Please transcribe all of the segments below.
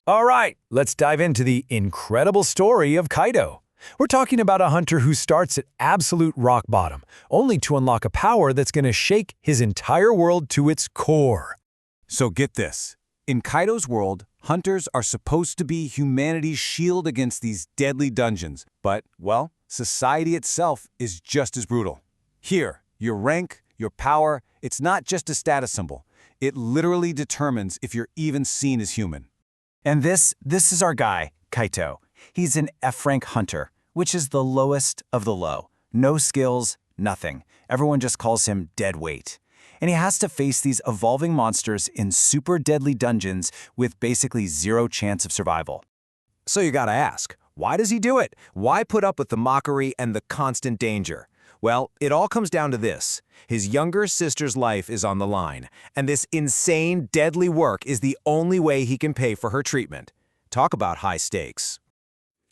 All right, let's dive into the incredible story of Kaito. We're talking about a hunter who starts at absolute rock bottom, only to unlock a power that's going to shake his entire world to its core. So get this. In Kaito's world, hunters are supposed to be humanity's shield against these deadly dungeons. But, well, society itself is just as brutal. Here, your rank, your power, it's not just a status symbol. It literally determines if you're even seen as human. And this is our guy, Kaito. He's an F-rank hunter, which is the lowest of the low. No skills, nothing. Everyone just calls him dead weight. And he has to face these evolving monsters in super deadly dungeons with basically zero chance of survival. So you gotta ask, why does he do it? Why put up with the mockery and the constant danger? Well, it all comes down to this. His younger sister's life is on the line, and this insane, deadly work is the only way he can pay for her treatment. Talk about high stakes.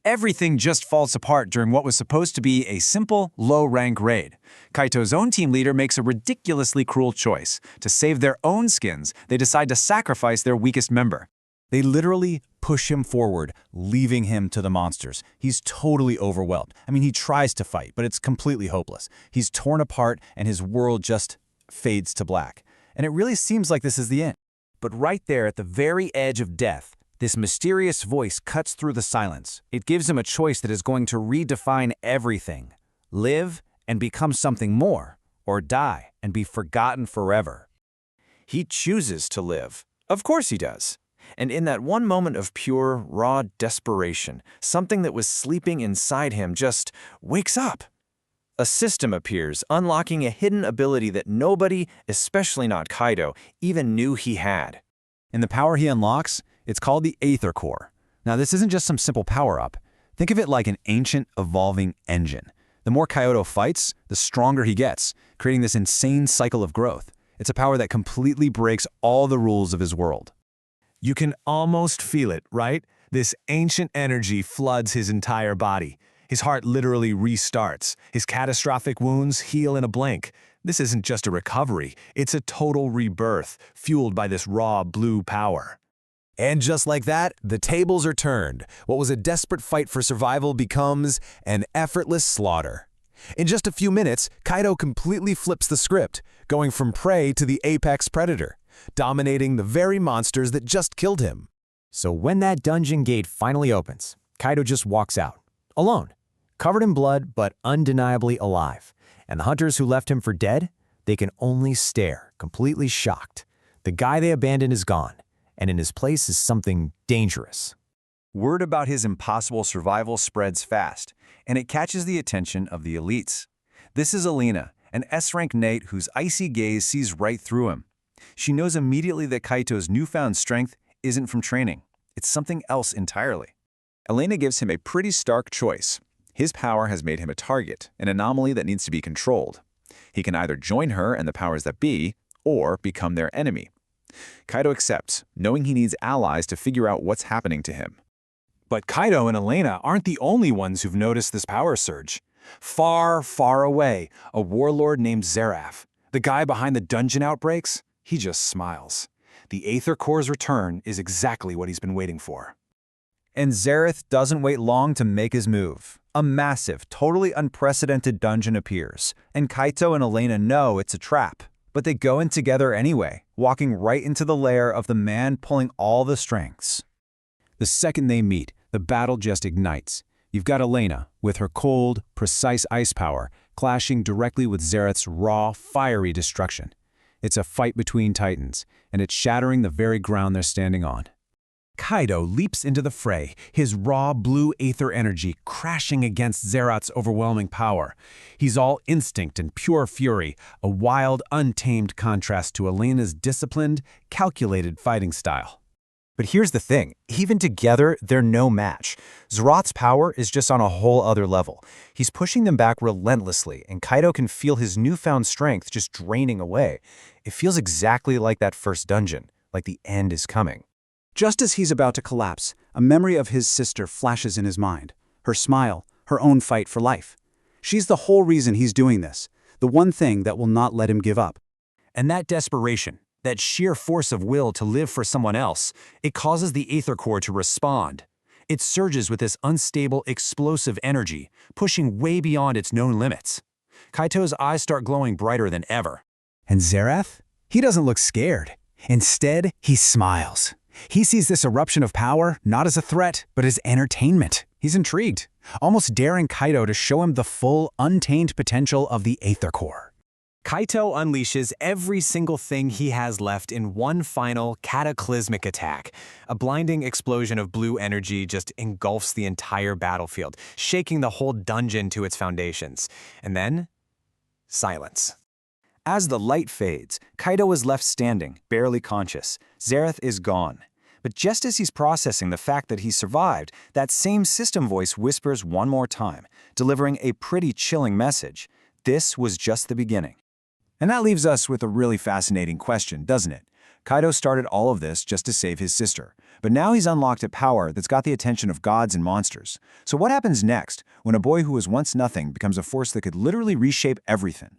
Everything just falls apart during what was supposed to be a simple, low-rank raid. Kaito's own team leader makes a ridiculously cruel choice. To save their own skins, they decide to sacrifice their weakest member. They literally push him forward, leaving him to the monsters. He's totally overwhelmed. I mean, he tries to fight, but it's completely hopeless. He's torn apart, and his world just fades to black. And it really seems like this is the end. But right there at the very edge of death, this mysterious voice cuts through the silence. It gives him a choice that is going to redefine everything. Live and become something more, or die and be forgotten forever. He chooses to live. Of course he does. And in that one moment of pure, raw desperation, something that was sleeping inside him just wakes up. A system appears, unlocking a hidden ability that nobody, especially not Kaito, even knew he had. And the power he unlocks, it's called the Aether Core. Now, this isn't just some simple power-up. Think of it like an ancient, evolving engine. The more Kaito fights, the stronger he gets, creating this insane cycle of growth. It's a power that completely breaks all the rules of his world. You can almost feel it, right? This ancient energy floods his entire body. His heart literally restarts. His catastrophic wounds heal in a blink. This isn't just a recovery, it's a total rebirth, fueled by this raw blue power. And just like that, the tables are turned. What was a desperate fight for survival becomes an effortless slaughter. In just a few minutes, Kaito completely flips the script, going from prey to the apex predator, dominating the very monsters that just killed him. So when that dungeon gate finally opens, Kaito just walks out, alone, covered in blood but undeniably alive. And the hunters who left him for dead, they can only stare, completely shocked. The guy they abandoned is gone, and in his place is something dangerous. Word about his impossible survival spreads fast, and it catches the attention of the elites. This is Alina, an S-rank Nate whose icy gaze sees right through him. She knows immediately that Kaito's newfound strength isn't from training. It's something else entirely. Elena gives him a pretty stark choice. His power has made him a target, an anomaly that needs to be controlled. He can either join her and the powers that be, or become their enemy. Kaito accepts, knowing he needs allies to figure out what's happening to him. But Kaito and Elena aren't the only ones who've noticed this power surge. Far, far away, a warlord named Zeraf, the guy behind the dungeon outbreaks, he just smiles. The Aether Core's return is exactly what he's been waiting for. And Zareth doesn't wait long to make his move. A massive, totally unprecedented dungeon appears, and Kaito and Elena know it's a trap. But they go in together anyway, walking right into the lair of the man pulling all the strengths. The second they meet, the battle just ignites. You've got Elena, with her cold, precise ice power, clashing directly with Zareth's raw, fiery destruction. It's a fight between titans, and it's shattering the very ground they're standing on. Kaito leaps into the fray, his raw blue aether energy crashing against Zerat's overwhelming power. He's all instinct and pure fury, a wild, untamed contrast to Elena's disciplined, calculated fighting style. But here's the thing, even together, they're no match. Zerat's power is just on a whole other level. He's pushing them back relentlessly, and Kaito can feel his newfound strength just draining away. It feels exactly like that first dungeon, like the end is coming. Just as he's about to collapse, a memory of his sister flashes in his mind. Her smile, her own fight for life. She's the whole reason he's doing this, the one thing that will not let him give up. And that desperation, that sheer force of will to live for someone else, it causes the Aether Core to respond. It surges with this unstable, explosive energy, pushing way beyond its known limits. Kaito's eyes start glowing brighter than ever. And Zerath? He doesn't look scared. Instead, he smiles. He sees this eruption of power not as a threat, but as entertainment. He's intrigued, almost daring Kaito to show him the full, untamed potential of the Aether Core. Kaito unleashes every single thing he has left in one final, cataclysmic attack. A blinding explosion of blue energy just engulfs the entire battlefield, shaking the whole dungeon to its foundations. And then, silence. As the light fades, Kaito is left standing, barely conscious. Zerath is gone. But just as he's processing the fact that he survived, that same system voice whispers one more time, delivering a pretty chilling message. This was just the beginning. And that leaves us with a really fascinating question, doesn't it? Kaito started all of this just to save his sister, but now he's unlocked a power that's got the attention of gods and monsters. So what happens next when a boy who was once nothing becomes a force that could literally reshape everything?